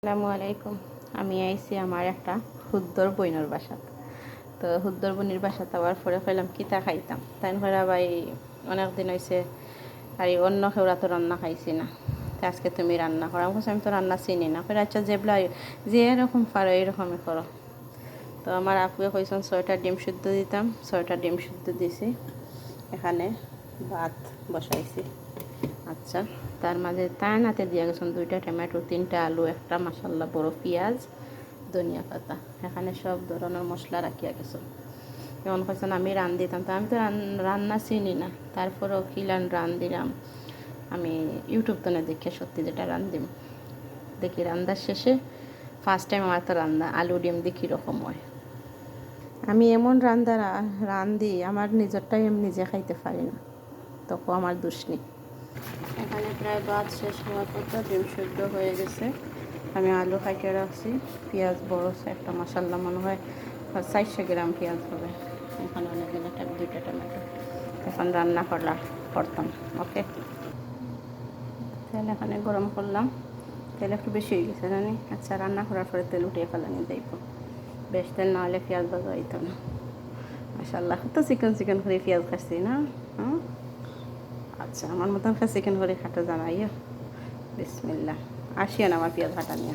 আসসালামু আলাইকুম। আমি আইছি আমার একটা হুদ্দর বইনের বাসাত। তো হুদ্দর বোনের বাসাত আবার পরে খাইলাম কিতা খাইতাম তাই করে ভাই অনেক দিন হয়েছে আর অন্য খেউরা তো রান্না খাইছি না, তো আজকে তুমি রান্না করো। আমি তো রান্না চিনি না, করে আচ্ছা যেগুলা যে এরকম পারো এরকমই করো। তো আমার আপুকে কইছেন 6টা ডিম সিদ্ধ দিতাম, 6টা ডিম সিদ্ধ দিছি। এখানে ভাত বসাইছি। আচ্ছা, তার মাঝে তায়নাতে দিয়ে গেছেন 2টা টমেটো, 3টা আলু, একটা মাসাল্লা বড় পেঁয়াজ, ধনিয়া পাতা। এখানে সব ধরনের মশলা রাখিয়া গেছেন। যেমন কইছেন আমি রান দিতাম, তো আমি তো রান্না চিনি না, তারপরেও কিলান রান দিলাম। আমি ইউটিউব তো না দেখে সত্যি যেটা রান দিম দেখি, রান্নার শেষে ফার্স্ট টাইম আমার তো রান্না আলু ডিম দিয়ে কীরকম হয়। আমি এমন রান্ধি আমার নিজেরটাই আমি নিজে খাইতে পারি না, তখন আমার দোষ নেই। এখানে প্রায় ভাত শেষ হওয়ার পর ডিম সেদ্ধ হয়ে গেছে। আমি আলু কাটিয়ে রাখছি, পেঁয়াজ বড় একটা মশলা মনে হয় 400 গ্রাম পেঁয়াজ হবে। এখানে অনেকগুলো 2টা টমেটো। এখন রান্না করতাম। ওকে, তেল এখানে গরম করলাম। তেল একটু বেশি হয়ে গেছে জানি। আচ্ছা, রান্না করার পরে তেল উঠিয়ে ফেলানি দেব, বেশ তেল না হলে পেঁয়াজ ভাজা হইতো না। মাশাআল্লাহ, তো চিকেন করে পেঁয়াজ খাচ্ছি না। আচ্ছা, আমার মতন চিকেন করে খাটা জানাইও। বিসমিল্লাহ। আসিও না আমার পেঁয়াজ কাটা নিয়ে।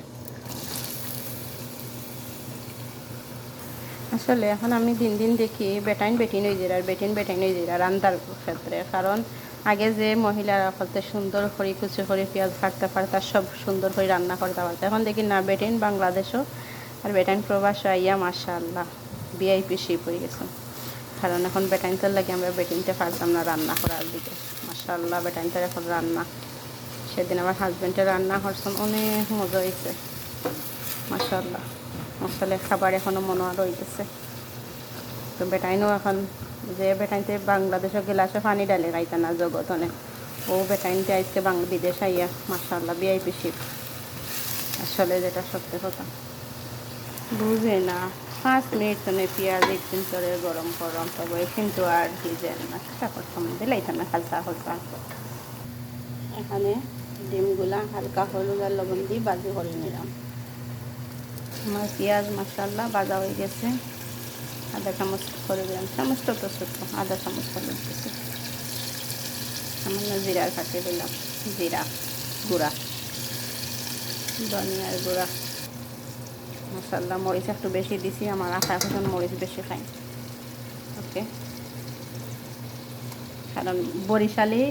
আসলে এখন আমি দিন দিন দেখি বেটিন হয়ে যায় আর বেটাইন হয়ে যায় রান্নার ক্ষেত্রে। কারণ আগে যে মহিলারা করতে সুন্দর করে কুচি করে পেঁয়াজ কাটতে পারতো, সব সুন্দর করে রান্না করতে পারতো, এখন দেখি না বেটিন বাংলাদেশও আর বেটাইন প্রবাস আইয়া মাশাআল্লাহ ভিআইপি শিপ হয়ে গেছে। কারণ এখন বেটাইনটার লাগে আমরা বেটিনতে পারতাম না রান্না করার দিকে। মাশাআল্লাহ বেটাইনটার এখন রান্না, সেদিন আমার হাজব্যান্ডের রান্না করছেন, অনেক মজা হয়েছে মাশাআল্লাহ। আসলে খাবার এখনও মনে রইতেছে। তো বেটাইনও এখন যে বেটাইনতে বাংলাদেশও গেলাসে পানি ডালে খাইতা না জগৎ অনেক, ও বেটাইনতে আজকে বিদেশ আইয়া মাশাআল্লাহ ভিআইপি শিপ। আসলে যেটা সত্যি কথা বুঝে না 5 মিনিট মানে পেঁয়াজ একদিন করে গরম তবে কিন্তু আর ভিজেন না, সেটা করতাম দিলাইতাম না হালকা হালকা। এখানে ডিমগুলা হালকা হলুদ আর লবণ দিয়ে বাজি করে নিলাম। আমার পেঁয়াজ মাশাআল্লাহ ভাজা হয়ে গেছে। আধা চামচ করে দিলাম, চামচটা তো ছোটো, আধা চামচ করে দিচ্ছি। সামান্য জিরার কাটিয়ে দিলাম, জিরা গুঁড়া, ধনিয়ার গুঁড়া। মাশাআল্লাহ মরিচ একটু বেশি দিছি, আমার আশা এখন মরিচ বেশি খাই। ওকে, কারণ বরিশালি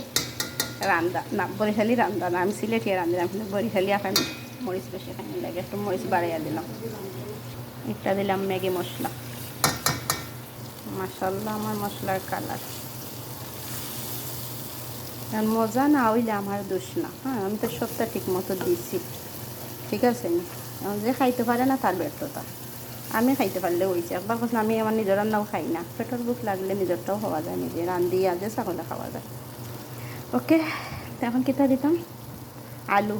রান্দা না, আমি সিলেটিয়া রান্ধিলাম, কিন্তু বরিশালি এখন মরিচ বেশি খাই লাগে, একটু মরিচ বাড়াইয়া দিলাম। একটা দিলাম ম্যাগি মশলা। মাশাআল্লাহ আমার মশলার কালার কারণ মজা না হইলে আমার দোষ না। হ্যাঁ, আমি তো সবটা ঠিক মতো দিয়েছি, ঠিক আছে না? যে খাইতে পারে না তার ব্যর্থতা। আমি খাইতে পারলে হয়েছে। একবার কথা আমি আমার নিজের রান্নাও খাই না, পেটের বুক লাগলে নিজেরটাও খাওয়া যায়, নিজে রান্ধি আজে ছাগলে খাওয়া যায়। ওকে, এখন কিতা দিতাম আলু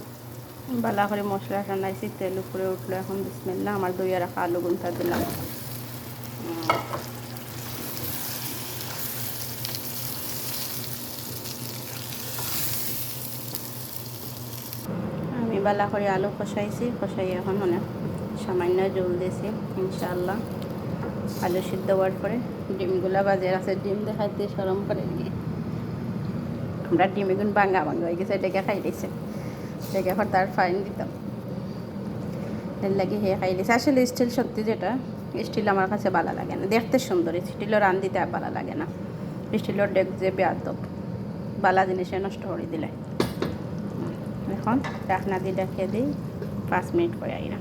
বালা করে মশলা টানাইছি, তেল উপরে উঠলো। এখন বিসমিল্লাহ আমার দইয়া রাখা আলু গুনটা দিলাম। আমি বালা করে আলু কষাই এখন অনেক সামান্য জল দিয়েছি। ইনশাআল্লাহ আলু সিদ্ধ হওয়ার পরে ডিমগুলা বাজে আছে, ডিম দেখাইতে সরম করে দিয়ে আমরা ডিম এগুন ভাঙা হয়ে গেছে, এটাকে খাই দিয়েছে, এটাকে এখন তার ফাইন দিতাম, এর লাগে হে খাই দিয়েছে। আসলে স্টিল সত্যি যেটা স্টিল আমার কাছে ভালো লাগে না, দেখতে সুন্দর, স্টিলও রান দিতে আর ভালো লাগে না। স্টিলের ডেক যে বেয়াদব, বালা জিনিসে নষ্ট করে দিলে। এখন ঢাকনা দিয়ে রেখে দিই, 5 মিনিট পরে আইরা।